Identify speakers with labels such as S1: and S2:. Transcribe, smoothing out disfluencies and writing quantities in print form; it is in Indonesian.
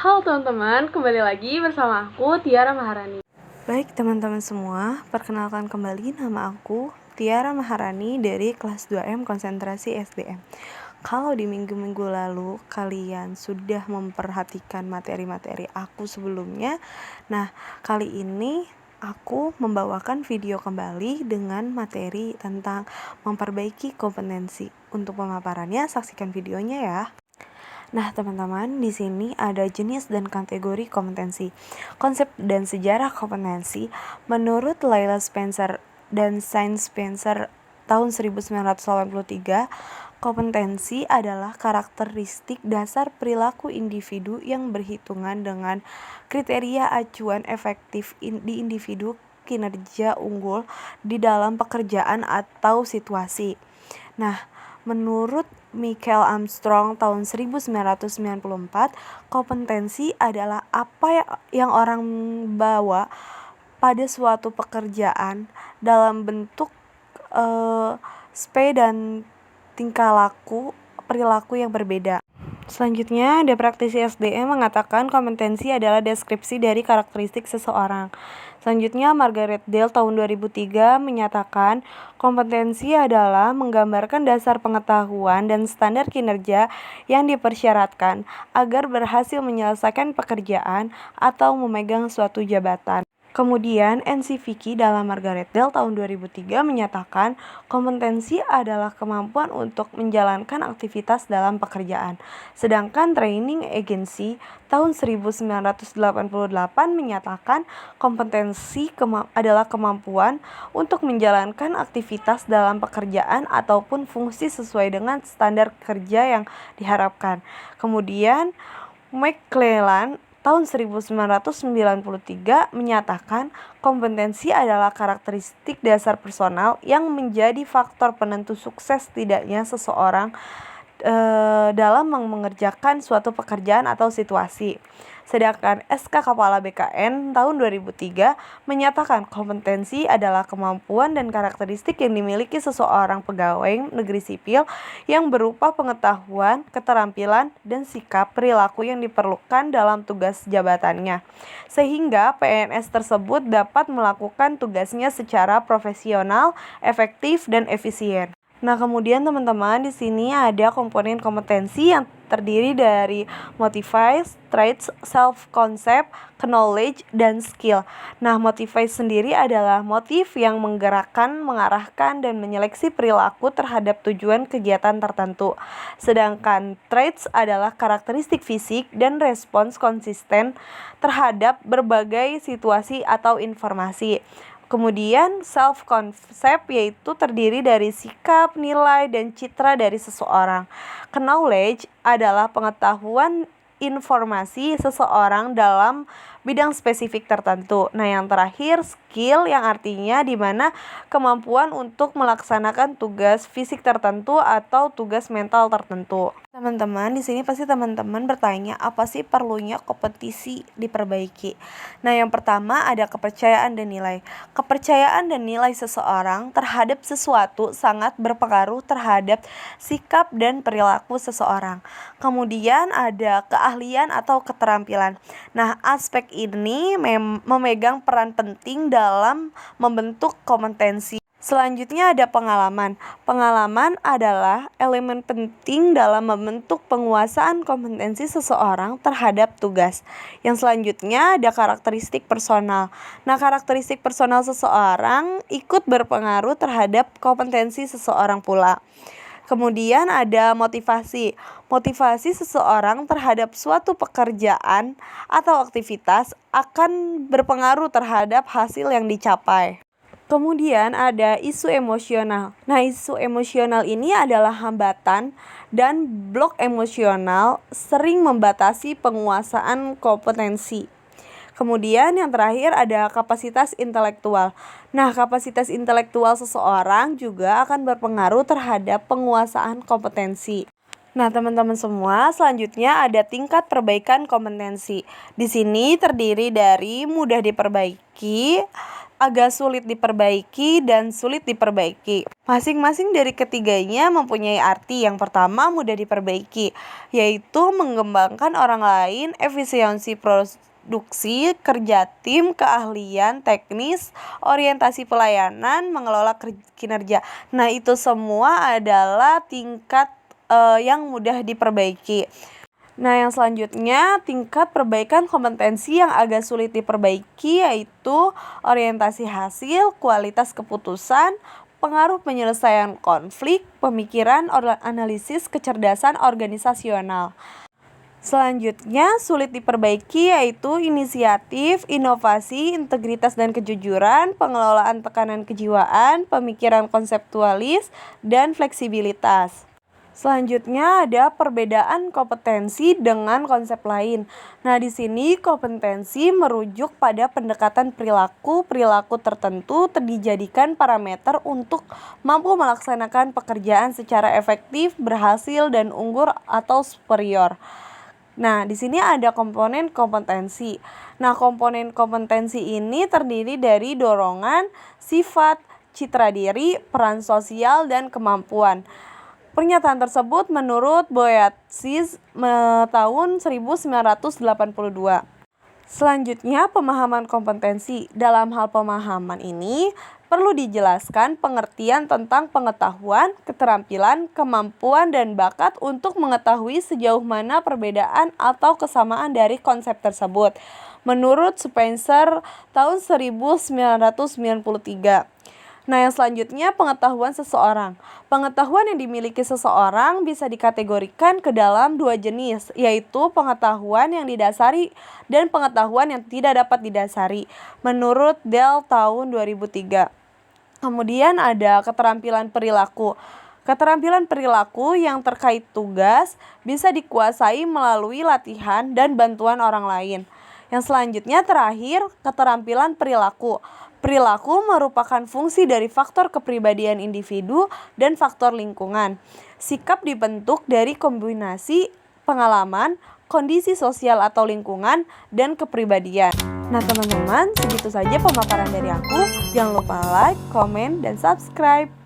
S1: Halo teman-teman, kembali lagi bersama aku Tiara Maharani.
S2: Baik teman-teman semua, perkenalkan kembali nama aku Tiara Maharani dari kelas 2M konsentrasi SBM. Kalau di minggu-minggu lalu kalian sudah memperhatikan materi-materi aku sebelumnya, nah kali ini aku membawakan video kembali dengan materi tentang memperbaiki kompetensi. Untuk pemaparannya, saksikan videonya ya. Nah, teman-teman, di sini ada jenis dan kategori kompetensi. Konsep dan sejarah kompetensi menurut Layla Spencer dan Saint Spencer tahun 1983, kompetensi adalah karakteristik dasar perilaku individu yang berhitungan dengan kriteria acuan efektif di individu kinerja unggul di dalam pekerjaan atau situasi. Nah, menurut Michael Armstrong tahun 1994, kompetensi adalah apa yang orang bawa pada suatu pekerjaan dalam bentuk spek dan tingkah laku perilaku yang berbeda. Selanjutnya, ada praktisi SDM mengatakan kompetensi adalah deskripsi dari karakteristik seseorang. Selanjutnya, Margaret Dale tahun 2003 menyatakan kompetensi adalah menggambarkan dasar pengetahuan dan standar kinerja yang dipersyaratkan agar berhasil menyelesaikan pekerjaan atau memegang suatu jabatan. Kemudian, N.C. Vicky dalam Margaret Dale tahun 2003 menyatakan kompetensi adalah kemampuan untuk menjalankan aktivitas dalam pekerjaan. Sedangkan Training Agency tahun 1988 menyatakan kompetensi adalah kemampuan untuk menjalankan aktivitas dalam pekerjaan ataupun fungsi sesuai dengan standar kerja yang diharapkan. Kemudian, McClellan tahun 1993 menyatakan kompetensi adalah karakteristik dasar personal yang menjadi faktor penentu sukses tidaknya seseorang dalam mengerjakan suatu pekerjaan atau situasi. Sedangkan SK Kepala BKN tahun 2003 menyatakan kompetensi adalah kemampuan dan karakteristik yang dimiliki seseorang pegawai negeri sipil yang berupa pengetahuan, keterampilan, dan sikap perilaku yang diperlukan dalam tugas jabatannya, sehingga PNS tersebut dapat melakukan tugasnya secara profesional, efektif, dan efisien. Nah, kemudian teman-teman di sini ada komponen kompetensi yang terdiri dari motivate, traits, self-concept, knowledge, dan skill. Nah, motivate sendiri adalah motif yang menggerakkan, mengarahkan, dan menyeleksi perilaku terhadap tujuan kegiatan tertentu. Sedangkan traits adalah karakteristik fisik dan respons konsisten terhadap berbagai situasi atau informasi. Kemudian self-concept yaitu terdiri dari sikap, nilai, dan citra dari seseorang. Knowledge adalah pengetahuan informasi seseorang dalam bidang spesifik tertentu. Nah, yang terakhir skill yang artinya di mana kemampuan untuk melaksanakan tugas fisik tertentu atau tugas mental tertentu. Teman-teman, di sini pasti teman-teman bertanya, apa sih perlunya kompetisi diperbaiki? Nah, yang pertama ada kepercayaan dan nilai. Kepercayaan dan nilai seseorang terhadap sesuatu sangat berpengaruh terhadap sikap dan perilaku seseorang. Kemudian ada keahlian atau keterampilan. Nah, aspek ini memegang peran penting dalam membentuk kompetensi. Selanjutnya ada pengalaman. Pengalaman adalah elemen penting dalam membentuk penguasaan kompetensi seseorang terhadap tugas. Yang selanjutnya ada karakteristik personal. Nah, karakteristik personal seseorang ikut berpengaruh terhadap kompetensi seseorang pula. Kemudian ada motivasi. Motivasi seseorang terhadap suatu pekerjaan atau aktivitas akan berpengaruh terhadap hasil yang dicapai. Kemudian ada isu emosional. Nah, isu emosional ini adalah hambatan dan blok emosional sering membatasi penguasaan kompetensi. Kemudian yang terakhir ada kapasitas intelektual. Nah, kapasitas intelektual seseorang juga akan berpengaruh terhadap penguasaan kompetensi. Nah, teman-teman semua, selanjutnya ada tingkat perbaikan kompetensi. Di sini terdiri dari mudah diperbaiki agak sulit diperbaiki, dan sulit diperbaiki. Masing-masing dari ketiganya mempunyai arti. Yang pertama, mudah diperbaiki, yaitu mengembangkan orang lain, efisiensi produksi, kerja tim, keahlian teknis, orientasi pelayanan, mengelola kinerja. Nah, itu semua adalah tingkat yang mudah diperbaiki. Nah, yang selanjutnya, tingkat perbaikan kompetensi yang agak sulit diperbaiki yaitu orientasi hasil, kualitas keputusan, pengaruh penyelesaian konflik, pemikiran, analisis, kecerdasan organisasional. Selanjutnya, sulit diperbaiki yaitu inisiatif, inovasi, integritas dan kejujuran, pengelolaan tekanan kejiwaan, pemikiran konseptualis, dan fleksibilitas. Selanjutnya ada perbedaan kompetensi dengan konsep lain. Nah, di sini kompetensi merujuk pada pendekatan perilaku tertentu dijadikan parameter untuk mampu melaksanakan pekerjaan secara efektif, berhasil, dan unggul atau superior. Nah, di sini ada komponen kompetensi. Nah, komponen kompetensi ini terdiri dari dorongan, sifat, citra diri, peran sosial, dan kemampuan. Pernyataan tersebut menurut Boyatzis tahun 1982. Selanjutnya, pemahaman kompetensi. Dalam hal pemahaman ini, perlu dijelaskan pengertian tentang pengetahuan, keterampilan, kemampuan, dan bakat untuk mengetahui sejauh mana perbedaan atau kesamaan dari konsep tersebut. Menurut Spencer tahun 1993. Nah, yang selanjutnya pengetahuan seseorang. Pengetahuan yang dimiliki seseorang bisa dikategorikan ke dalam dua jenis, yaitu pengetahuan yang didasari dan pengetahuan yang tidak dapat didasari, menurut Dell tahun 2003. Kemudian ada keterampilan perilaku. Keterampilan perilaku yang terkait tugas bisa dikuasai melalui latihan dan bantuan orang lain. Yang selanjutnya terakhir, keterampilan perilaku. Perilaku merupakan fungsi dari faktor kepribadian individu dan faktor lingkungan. Sikap dibentuk dari kombinasi pengalaman, kondisi sosial atau lingkungan, dan kepribadian. Nah, teman-teman, segitu saja pemaparan dari aku. Jangan lupa like, komen, dan subscribe.